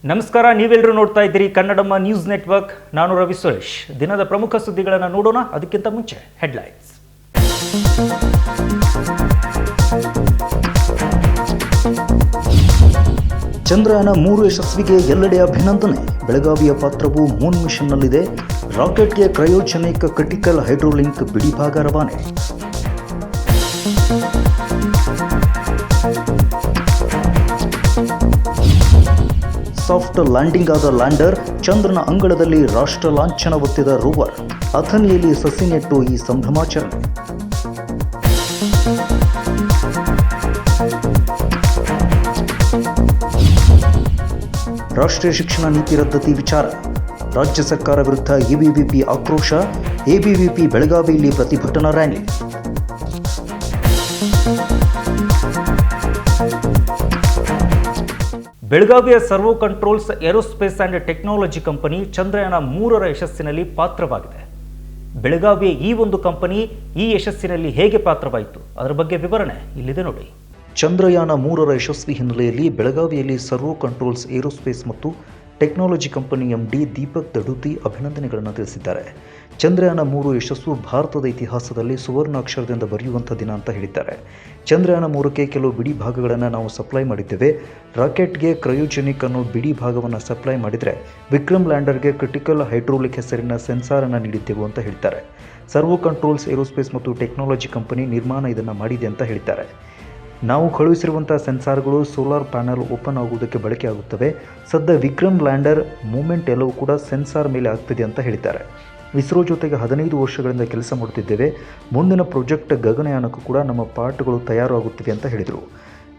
ನಮಸ್ಕಾರ, ನೀವೆಲ್ಲರೂ ನೋಡ್ತಾ ಇದ್ದೀರಿ ಕನ್ನಡಮ್ಮ ನ್ಯೂಸ್ ನೆಟ್ವರ್ಕ್. ನಾನು ರವಿ ಸುರೇಶ್. ದಿನದ ಪ್ರಮುಖ ಸುದ್ದಿಗಳನ್ನು ನೋಡೋಣ. ಅದಕ್ಕಿಂತ ಮುಂಚೆ ಹೆಡ್ಲೈನ್ಸ್. ಚಂದ್ರಯಾನ 3 ಯಶಸ್ವಿಗೆ ಎಲ್ಲೆಡೆ ಅಭಿನಂದನೆ. ಬೆಳಗಾವಿಯ ಪಾತ್ರವು ಮೂನ್ ಮಿಷನ್ನಲ್ಲಿದೆ. ರಾಕೆಟ್ಗೆ ಕ್ರಯೋಜೆನಿಕ್ ಕ್ರಿಟಿಕಲ್ ಹೈಡ್ರೋಲಿಂಕ್ ಬಿಡಿಭಾಗ ರವಾನೆ. ಸಾಫ್ಟ್ ಲ್ಯಾಂಡಿಂಗ್ ಆದ ಲ್ಯಾಂಡರ್, ಚಂದ್ರನ ಅಂಗಳದಲ್ಲಿ ರಾಷ್ಟ್ರ ಲಾಂಛನ ಒತ್ತಿದ ರೋವರ್, ಅಥಣಿಯಲ್ಲಿ ಸಸಿ ನೆಟ್ಟು ಈ ಸಂಭ್ರಮಾಚರಣೆ. ರಾಷ್ಟ್ರೀಯ ಶಿಕ್ಷಣ ನೀತಿ ರದ್ದತಿ ವಿಚಾರ, ರಾಜ್ಯ ಸರ್ಕಾರ ವಿರುದ್ಧ ಎಬಿವಿಪಿ ಆಕ್ರೋಶ. ಎಬಿವಿಪಿ ಬೆಳಗಾವಿಯಲ್ಲಿ ಪ್ರತಿಭಟನಾ ರ್ಯಾಲಿ. ಬೆಳಗಾವಿಯ Servo Controls Aerospace and Technology company Chandrayaan 3ರ ಯಶಸ್ಸಿನಲ್ಲಿ ಪಾತ್ರವಾಗಿದೆ. ಬೆಳಗಾವಿಯ ಈ ಒಂದು ಕಂಪನಿ ಈ ಯಶಸ್ಸಿನಲ್ಲಿ ಹೇಗೆ ಪಾತ್ರವಾಯಿತು, ಅದರ ಬಗ್ಗೆ ವಿವರಣೆ ಇಲ್ಲಿದೆ ನೋಡಿ. ಚಂದ್ರಯಾನ 3ರ ಯಶಸ್ವಿ ಹಿನ್ನೆಲೆಯಲ್ಲಿ ಬೆಳಗಾವಿಯಲ್ಲಿ ಸರ್ವೋ ಕಂಟ್ರೋಲ್ಸ್ ಏರೋಸ್ಪೇಸ್ ಮತ್ತು ಟೆಕ್ನಾಲಜಿ ಕಂಪನಿ ಎಂಡಿ ದೀಪಕ್ ದಡುತಿ ಅಭಿನಂದನೆಗಳನ್ನು ತಿಳಿಸಿದ್ದಾರೆ. ಚಂದ್ರಯಾನ 3 ಯಶಸ್ಸು ಭಾರತದ ಇತಿಹಾಸದಲ್ಲಿ ಸುವರ್ಣಾಕ್ಷರದಿಂದ ಬರೆಯುವಂಥ ದಿನ ಅಂತ ಹೇಳಿದ್ದಾರೆ. ಚಂದ್ರಯಾನ 3ಕ್ಕೆ ಕೆಲವು ಬಿಡಿ ಭಾಗಗಳನ್ನು ನಾವು ಸಪ್ಲೈ ಮಾಡಿದ್ದೇವೆ. ರಾಕೆಟ್ಗೆ ಕ್ರಯೋಜೆನಿಕ್ ಅನ್ನೋ ಬಿಡಿ ಭಾಗವನ್ನು ಸಪ್ಲೈ ಮಾಡಿದರೆ, ವಿಕ್ರಮ್ ಲ್ಯಾಂಡರ್ಗೆ ಕ್ರಿಟಿಕಲ್ ಹೈಡ್ರೋಲಿಕ್ ಹೆಸರಿನ ಸೆನ್ಸಾರನ್ನು ನೀಡಿದ್ದೆವು ಅಂತ ಹೇಳ್ತಾರೆ. ಸರ್ವೋ ಕಂಟ್ರೋಲ್ಸ್ ಏರೋಸ್ಪೇಸ್ ಮತ್ತು ಟೆಕ್ನಾಲಜಿ ಕಂಪನಿ ನಿರ್ಮಾಣ ಇದನ್ನು ಮಾಡಿದೆ ಅಂತ ಹೇಳ್ತಾರೆ. ನಾವು ಕಳುಹಿಸಿರುವಂಥ ಸೆನ್ಸಾರ್ಗಳು ಸೋಲಾರ್ ಪ್ಯಾನಲ್ ಓಪನ್ ಆಗುವುದಕ್ಕೆ ಬಳಕೆ ಆಗುತ್ತವೆ. ಸದ್ಯ ವಿಕ್ರಮ್ ಲ್ಯಾಂಡರ್ ಮೂಮೆಂಟ್ ಎಲ್ಲವೂ ಕೂಡ ಸೆನ್ಸಾರ್ ಮೇಲೆ ಆಗ್ತಿದೆ ಅಂತ ಹೇಳ್ತಾರೆ. ಇಸ್ರೋ ಜೊತೆಗೆ 15 ವರ್ಷಗಳಿಂದ ಕೆಲಸ ಮಾಡುತ್ತಿದ್ದೇವೆ. ಮುಂದಿನ ಪ್ರಾಜೆಕ್ಟ್ ಗಗನಯಾನಕ್ಕೂ ಕೂಡ ನಮ್ಮ ಪಾರ್ಟ್ಗಳು ತಯಾರಾಗುತ್ತಿವೆ ಅಂತ ಹೇಳಿದರು.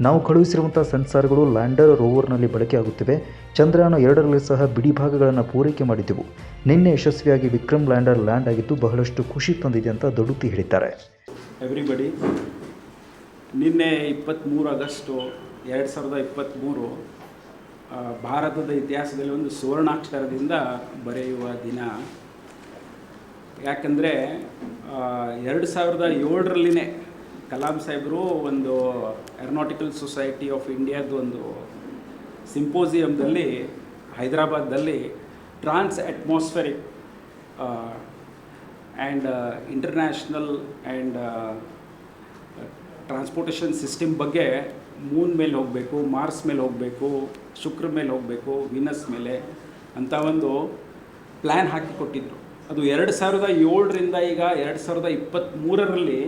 ನಾವು ಕಳುಹಿಸಿರುವಂಥ ಸೆನ್ಸಾರ್ಗಳು ಲ್ಯಾಂಡರ್ ರೋವರ್ನಲ್ಲಿ ಬಳಕೆ ಆಗುತ್ತಿವೆ. ಚಂದ್ರಯಾನ 2ರಲ್ಲಿ ಸಹ ಬಿಡಿ ಭಾಗಗಳನ್ನು ಪೂರೈಕೆ ಮಾಡಿದ್ದೆವು. ನಿನ್ನೆ ಯಶಸ್ವಿಯಾಗಿ ವಿಕ್ರಮ್ ಲ್ಯಾಂಡರ್ ಲ್ಯಾಂಡ್ ಆಗಿದ್ದು ಬಹಳಷ್ಟು ಖುಷಿ ತಂದಿದೆ ಅಂತ ದಡುತಿ ಹೇಳಿದ್ದಾರೆ. ನಿನ್ನೆ 23 ಆಗಸ್ಟು 2023 ಭಾರತದ ಇತಿಹಾಸದಲ್ಲಿ ಒಂದು ಸುವರ್ಣಾಕ್ಷರದಿಂದ ಬರೆಯುವ ದಿನ. ಯಾಕಂದರೆ 2007ರಲ್ಲಿನೇ ಕಲಾಂ ಸಾಹೇಬರು ಒಂದು ಏರೋನಾಟಿಕಲ್ ಸೊಸೈಟಿ ಆಫ್ ಇಂಡಿಯಾದ ಒಂದು ಸಿಂಪೋಸಿಯಮ್ದಲ್ಲಿ ಹೈದರಾಬಾದ್ದಲ್ಲಿ transatmospheric and international and transportation system ಬಗ್ಗೆ ಮೂನ್ ಮೇಲೆ ಹೋಗಬೇಕು, ಮಾರ್ಸ್ ಮೇಲೆ ಹೋಗಬೇಕು, ಶುಕ್ರ ಮೇಲೆ ಹೋಗಬೇಕು, ವೀನಸ್ ಮೇಲೆ ಅಂತ ಒಂದು ಪ್ಲ್ಯಾನ್ ಹಾಕಿಕೊಟ್ಟಿದ್ರು. ಅದು 2007ರಿಂದ ಈಗ 2023ರಲ್ಲಿ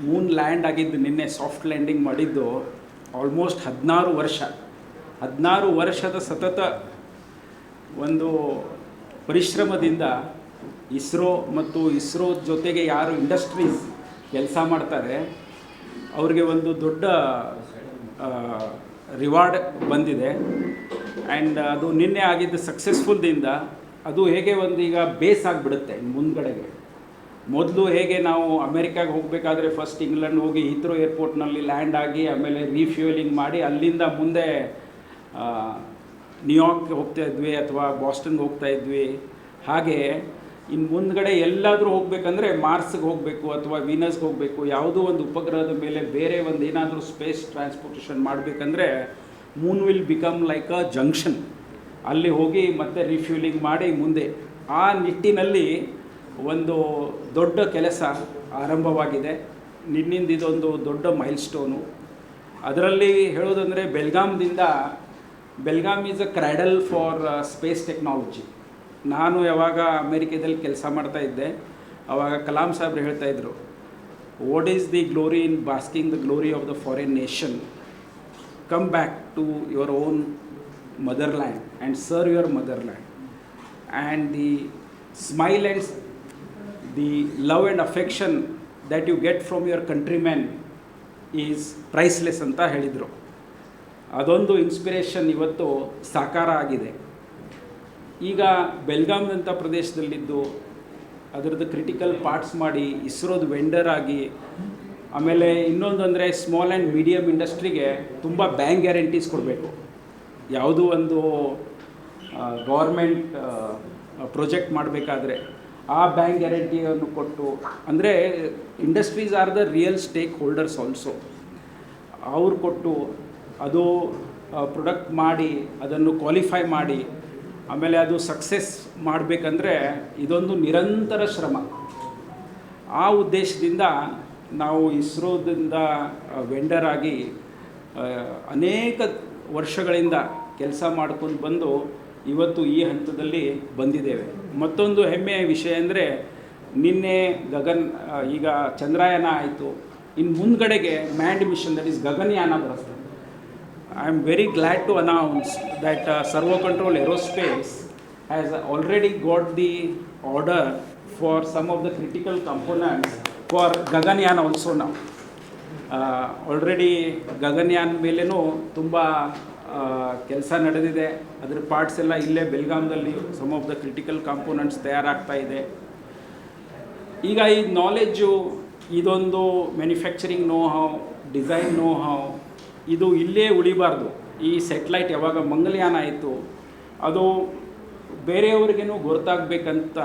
ಮೂನ್ ಲ್ಯಾಂಡ್ ಆಗಿದ್ದು, ನಿನ್ನೆ ಸಾಫ್ಟ್ ಲ್ಯಾಂಡಿಂಗ್ ಮಾಡಿದ್ದು ಆಲ್ಮೋಸ್ಟ್ 16 ವರ್ಷದ ಸತತ ಒಂದು ಪರಿಶ್ರಮದಿಂದ ಇಸ್ರೋ ಮತ್ತು ಇಸ್ರೋ ಜೊತೆಗೆ ಯಾರು ಇಂಡಸ್ಟ್ರೀಸ್ ಕೆಲಸ ಮಾಡ್ತಾರೆ ಅವ್ರಿಗೆ ಒಂದು ದೊಡ್ಡ ರಿವಾರ್ಡ್ ಬಂದಿದೆ. ಆ್ಯಂಡ್ ಅದು ನಿನ್ನೆ ಆಗಿದ್ದು ಸಕ್ಸಸ್ಫುಲ್ದಿಂದ ಅದು ಹೇಗೆ ಒಂದು ಈಗ ಬೇಸ್ ಆಗಿಬಿಡುತ್ತೆ ಮುಂದ್ಗಡೆಗೆ. ಮೊದಲು ಹೇಗೆ ನಾವು ಅಮೇರಿಕಾಗೆ ಹೋಗಬೇಕಾದ್ರೆ ಫಸ್ಟ್ ಇಂಗ್ಲೆಂಡ್ ಹೋಗಿ ಹೀತ್ರೋ ಏರ್ಪೋರ್ಟ್ನಲ್ಲಿ ಲ್ಯಾಂಡ್ ಆಗಿ ಆಮೇಲೆ ರೀಫ್ಯೂಯಲಿಂಗ್ ಮಾಡಿ ಅಲ್ಲಿಂದ ಮುಂದೆ ನ್ಯೂಯಾರ್ಕ್ ಹೋಗ್ತಾ ಇದ್ವಿ ಅಥವಾ ಬಾಸ್ಟನ್ಗೆ ಹೋಗ್ತಾ ಇದ್ವಿ. ಹಾಗೆ ಇನ್ನು ಮುಂದ್ಗಡೆ ಎಲ್ಲಾದರೂ ಹೋಗಬೇಕಂದ್ರೆ ಮಾರ್ಸ್ಗೆ ಹೋಗಬೇಕು ಅಥವಾ ವೀನಸ್ಗೆ ಹೋಗಬೇಕು, ಯಾವುದೋ ಒಂದು ಉಪಗ್ರಹದ ಮೇಲೆ ಬೇರೆ ಒಂದು ಏನಾದರೂ ಸ್ಪೇಸ್ ಟ್ರಾನ್ಸ್ಪೋರ್ಟೇಷನ್ ಮಾಡಬೇಕಂದ್ರೆ Moon will become like a junction. ಅಲ್ಲಿ ಹೋಗಿ ಮತ್ತೆ ರಿಫ್ಯೂಲಿಂಗ್ ಮಾಡಿ ಮುಂದೆ ಆ ನಿಟ್ಟಿನಲ್ಲಿ ಒಂದು ದೊಡ್ಡ ಕೆಲಸ ಆರಂಭವಾಗಿದೆ. ನಿನ್ನಿಂದ ಇದೊಂದು ದೊಡ್ಡ ಮೈಲ್ಸ್ಟೋನು. ಅದರಲ್ಲಿ ಹೇಳೋದಂದರೆ Belgaum is a cradle for space technology. ನಾನು ಯಾವಾಗ ಅಮೇರಿಕಾದಲ್ಲಿ ಕೆಲಸ ಮಾಡ್ತಾ ಇದ್ದೆ ಆವಾಗ ಕಲಾಂ ಸಾಹೇಬ್ರು ಹೇಳ್ತಾಯಿದ್ರು, what is the glory in basking the glory of the foreign nation, come back to your own motherland and serve your motherland and the smile and the love and affection that you get from your countrymen is priceless ಅಂತ ಹೇಳಿದರು. ಅದೊಂದು inspiration ಇವತ್ತು ಸಾಕಾರ ಆಗಿದೆ. ಈಗ ಬೆಲ್ಗಾಮ್ನಂಥ ಪ್ರದೇಶದಲ್ಲಿದ್ದು ಅದರದ್ದು critical parts ಮಾಡಿ ಇಸ್ರೋದು vendor ಆಗಿ, ಆಮೇಲೆ ಇನ್ನೊಂದು ಅಂದರೆ ಸ್ಮಾಲ್ ಆ್ಯಂಡ್ ಮೀಡಿಯಮ್ ಇಂಡಸ್ಟ್ರಿಗೆ ತುಂಬ ಬ್ಯಾಂಕ್ ಗ್ಯಾರಂಟೀಸ್ ಕೊಡಬೇಕು. ಯಾವುದೋ ಒಂದು ಗೌರ್ಮೆಂಟ್ ಪ್ರಾಜೆಕ್ಟ್ ಮಾಡಬೇಕಾದ್ರೆ ಆ ಬ್ಯಾಂಕ್ ಗ್ಯಾರಂಟಿಯನ್ನು ಕೊಟ್ಟು, ಅಂದರೆ industries are the real stake holders also, ಅವ್ರು ಕೊಟ್ಟು ಅದು ಪ್ರೊಡಕ್ಟ್ ಮಾಡಿ ಅದನ್ನು ಕ್ವಾಲಿಫೈ ಮಾಡಿ ಆಮೇಲೆ ಅದು ಸಕ್ಸಸ್ ಮಾಡಬೇಕಂದ್ರೆ ಇದೊಂದು ನಿರಂತರ ಶ್ರಮ. ಆ ಉದ್ದೇಶದಿಂದ ನಾವು ಇಸ್ರೋದಿಂದ ವೆಂಡರ್ ಆಗಿ ಅನೇಕ ವರ್ಷಗಳಿಂದ ಕೆಲಸ ಮಾಡ್ಕೊಂಡು ಬಂದು ಇವತ್ತು ಈ ಹಂತದಲ್ಲಿ ಬಂದಿದ್ದೇವೆ. ಮತ್ತೊಂದು ಹೆಮ್ಮೆಯ ವಿಷಯ ಅಂದರೆ ನಿನ್ನೆ ಈಗ ಚಂದ್ರಯಾನ ಆಯಿತು, ಇನ್ನು ಮುಂದ್ಗಡೆಗೆ manned mission that is Gaganyaan ಬರುತ್ತೆ. I am very glad to announce that Servo Control Aerospace has already got the order for some of the critical components for Gaganyaan also now. Already Gaganyaan ಮೇಲೇನೂ ತುಂಬ ಕೆಲಸ ನಡೆದಿದೆ. ಅದರ parts ಎಲ್ಲ ಇಲ್ಲೇ ಬೆಲ್ಗಾಮ್ದಲ್ಲಿ some of the critical components ತಯಾರಾಗ್ತಾ ಇದೆ. ಈಗ ಈ ನಾಲೆಡ್ಜು, ಇದೊಂದು manufacturing know how, design know how, ಇದು ಇಲ್ಲೇ ಉಳಿಬಾರ್ದು. ಈ ಸೆಟ್ಲೈಟ್ ಯಾವಾಗ ಮಂಗಲಯಾನ ಆಯಿತು ಅದು ಬೇರೆಯವ್ರಿಗೇನು ಗೊತ್ತಾಗಬೇಕಂತ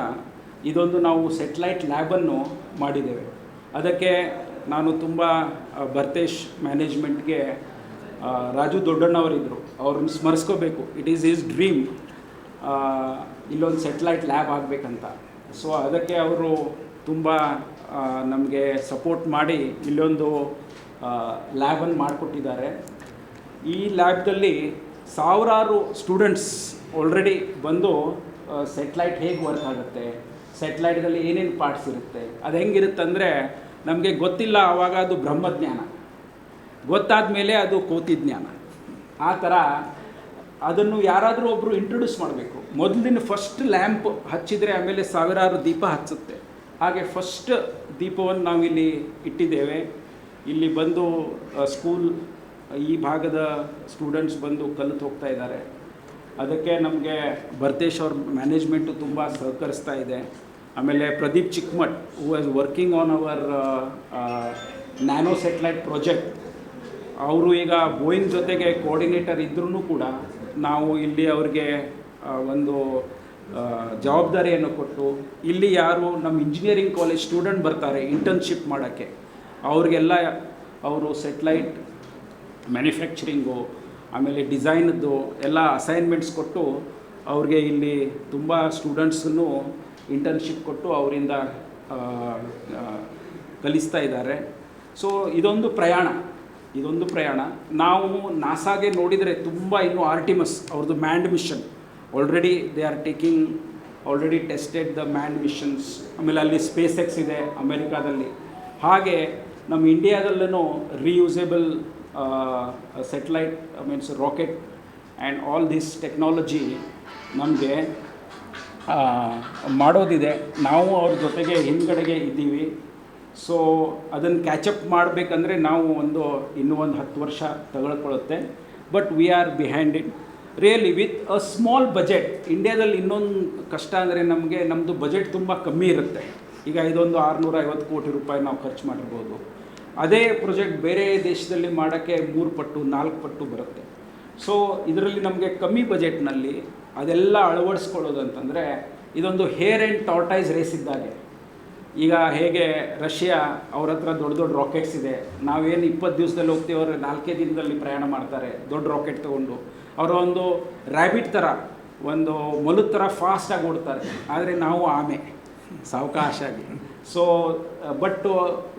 ಇದೊಂದು ನಾವು ಸೆಟ್ಲೈಟ್ ಲ್ಯಾಬನ್ನು ಮಾಡಿದ್ದೇವೆ. ಅದಕ್ಕೆ ನಾನು ತುಂಬ ಭರ್ತೇಶ್ ಮ್ಯಾನೇಜ್ಮೆಂಟ್ಗೆ, ರಾಜು ದೊಡ್ಡಣ್ಣವರಿದ್ದರು, ಅವ್ರನ್ನ ಸ್ಮರಿಸ್ಕೋಬೇಕು. ಇಟ್ ಈಸ್ ಈಸ್ ಡ್ರೀಮ್ ಇಲ್ಲೊಂದು ಸೆಟ್ಲೈಟ್ ಲ್ಯಾಬ್ ಆಗಬೇಕಂತ. ಸೊ ಅದಕ್ಕೆ ಅವರು ತುಂಬ ನಮಗೆ ಸಪೋರ್ಟ್ ಮಾಡಿ ಇಲ್ಲೊಂದು ಲ್ಯಾಬನ್ನು ಮಾಡಿಕೊಟ್ಟಿದ್ದಾರೆ. ಈ ಲ್ಯಾಬ್ದಲ್ಲಿ ಸಾವಿರಾರು ಸ್ಟೂಡೆಂಟ್ಸ್ ಆಲ್ರೆಡಿ ಬಂದು ಸೆಟ್ಲೈಟ್ ಹೇಗೆ ವರ್ಕ್ ಆಗುತ್ತೆ, ಸೆಟ್ಲೈಟ್ದಲ್ಲಿ ಏನೇನು ಪಾರ್ಟ್ಸ್ ಇರುತ್ತೆ, ಅದು ಹೆಂಗಿರುತ್ತೆ ಅಂದರೆ ನಮಗೆ ಗೊತ್ತಿಲ್ಲ ಆವಾಗ ಅದು ಬ್ರಹ್ಮಜ್ಞಾನ, ಗೊತ್ತಾದ ಮೇಲೆ ಅದು ಕೋತಿಜ್ಞಾನ. ಆ ಥರ ಅದನ್ನು ಯಾರಾದರೂ ಒಬ್ಬರು ಇಂಟ್ರೊಡ್ಯೂಸ್ ಮಾಡಬೇಕು. ಮೊದಲಿನ ಫಸ್ಟ್ ಲ್ಯಾಂಪ್ ಹಚ್ಚಿದರೆ ಆಮೇಲೆ ಸಾವಿರಾರು ದೀಪ ಹಚ್ಚುತ್ತೆ. ಹಾಗೆ ಫಸ್ಟ್ ದೀಪವನ್ನು ನಾವಿಲ್ಲಿ ಇಟ್ಟಿದ್ದೇವೆ. ಇಲ್ಲಿ ಬಂದು ಸ್ಕೂಲ್ ಈ ಭಾಗದ ಸ್ಟೂಡೆಂಟ್ಸ್ ಬಂದು ಕಲಿತು ಹೋಗ್ತಾ ಇದ್ದಾರೆ. ಅದಕ್ಕೆ ನಮಗೆ ಭರ್ತೇಶ್ ಅವ್ರ ಮ್ಯಾನೇಜ್ಮೆಂಟು ತುಂಬ ಸಹಕರಿಸ್ತಾ ಇದೆ. ಆಮೇಲೆ Pradeep Chikmath who was working on our nano satellite project, ಅವರು ಈಗ ಬೋಯಿಂಗ್ ಜೊತೆಗೆ ಕೋಆರ್ಡಿನೇಟರ್ ಇದ್ರೂ ಕೂಡ ನಾವು ಇಲ್ಲಿ ಅವ್ರಿಗೆ ಒಂದು ಜವಾಬ್ದಾರಿಯನ್ನು ಕೊಟ್ಟು, ಇಲ್ಲಿ ಯಾರು ನಮ್ಮ ಇಂಜಿನಿಯರಿಂಗ್ ಕಾಲೇಜ್ ಸ್ಟೂಡೆಂಟ್ ಬರ್ತಾರೆ ಇಂಟರ್ನ್ಶಿಪ್ ಮಾಡೋಕ್ಕೆ, ಅವ್ರಿಗೆಲ್ಲ ಅವರು ಸೆಟ್ಲೈಟ್ ಮ್ಯಾನುಫ್ಯಾಕ್ಚರಿಂಗು ಆಮೇಲೆ ಡಿಸೈನದ್ದು ಎಲ್ಲ ಅಸೈನ್ಮೆಂಟ್ಸ್ ಕೊಟ್ಟು ಅವ್ರಿಗೆ ಇಲ್ಲಿ ತುಂಬ ಸ್ಟೂಡೆಂಟ್ಸನ್ನು ಇಂಟರ್ನ್ಶಿಪ್ ಕೊಟ್ಟು ಅವರಿಂದ ಕಲಿಸ್ತಾ ಇದ್ದಾರೆ. ಸೊ ಇದೊಂದು ಪ್ರಯಾಣ. ನಾವು ನಾಸಾಗೆ ನೋಡಿದರೆ ತುಂಬ ಇನ್ನೂ ಆರ್ಟಿಮಸ್ ಅವ್ರದ್ದು manned mission already they are already tested the manned missions. ಆಮೇಲೆ ಅಲ್ಲಿ ಸ್ಪೇಸ್ ಎಕ್ಸ್ ಇದೆ ಅಮೆರಿಕಾದಲ್ಲಿ. ಹಾಗೆ ನಮ್ಮ ಇಂಡಿಯಾದಲ್ಲೂ reusable satellite means rocket and all this technology ನಮಗೆ ಮಾಡೋದಿದೆ. ನಾವು ಅವ್ರ ಜೊತೆಗೆ ಹಿಂದ್ಗಡೆಗೆ ಇದ್ದೀವಿ. ಸೊ ಅದನ್ನು ಕ್ಯಾಚಪ್ ಮಾಡಬೇಕಂದ್ರೆ ನಾವು ಇನ್ನೂ ಒಂದು 10 ವರ್ಷ ತಗೊಳ್ಕೊಳ್ಳುತ್ತೆ. But we are behind it really with a small budget. ಇಂಡಿಯಾದಲ್ಲಿ ಇನ್ನೊಂದು ಕಷ್ಟ ಅಂದರೆ ನಮ್ಮದು ಬಜೆಟ್ ತುಂಬ ಕಮ್ಮಿ ಇರುತ್ತೆ. ಈಗ ಇದೊಂದು 650 ಕೋಟಿ ರೂಪಾಯಿ ನಾವು ಖರ್ಚು ಮಾಡಿರ್ಬೋದು. ಅದೇ ಪ್ರಾಜೆಕ್ಟ್ ಬೇರೆ ದೇಶದಲ್ಲಿ ಮಾಡೋಕ್ಕೆ 3 ಪಟ್ಟು 4 ಪಟ್ಟು ಬರುತ್ತೆ. ಸೊ ಇದರಲ್ಲಿ ನಮಗೆ ಕಮ್ಮಿ ಬಜೆಟ್ನಲ್ಲಿ ಅದೆಲ್ಲ ಅಳವಡಿಸ್ಕೊಳ್ಳೋದು ಅಂತಂದರೆ ಇದೊಂದು ಹೇರ್ ಆ್ಯಂಡ್ ಟಾರ್ಟೈಸ್ ರೇಸ್ ಇದ್ದಾಗೆ. ಈಗ ಹೇಗೆ ರಷ್ಯಾ ಅವ್ರ ಹತ್ರ ದೊಡ್ಡ ರಾಕೆಟ್ಸ್ ಇದೆ, ನಾವೇನು 20 ದಿವಸದಲ್ಲಿ ಹೋಗ್ತೀವಿ, ಅವರು 4 ದಿನದಲ್ಲಿ ಪ್ರಯಾಣ ಮಾಡ್ತಾರೆ ದೊಡ್ಡ ರಾಕೆಟ್ ತೊಗೊಂಡು. ಅವರ ಒಂದು ರ್ಯಾಬಿಟ್ ಥರ, ಒಂದು ಮೊಲದ ಥರ ಫಾಸ್ಟಾಗಿ ಓಡ್ತಾರೆ. ಆದರೆ ನಾವು ಆಮೆ ಸಾವಕಾಶಾಗಿ. So but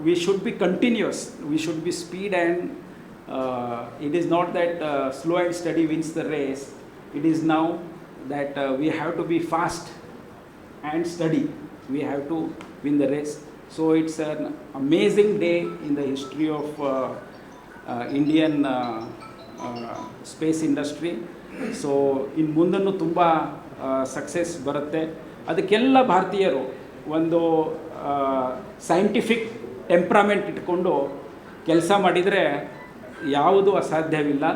we should be continuous, we should be speed and it is not that slow and steady wins the race. It is now that we have to be fast and steady. We have to win the race. So it's an amazing day in the history of Indian space industry. So in ಮುಂದನ್ನು ತುಂಬ success ಬರುತ್ತೆ. ಅದಕ್ಕೆಲ್ಲ ಭಾರತೀಯರು ಒಂದು scientific ಟೆಂಪ್ರಾಮೆಂಟ್ ಇಟ್ಕೊಂಡು ಕೆಲಸ ಮಾಡಿದರೆ ಯಾವುದೂ ಅಸಾಧ್ಯವಿಲ್ಲ.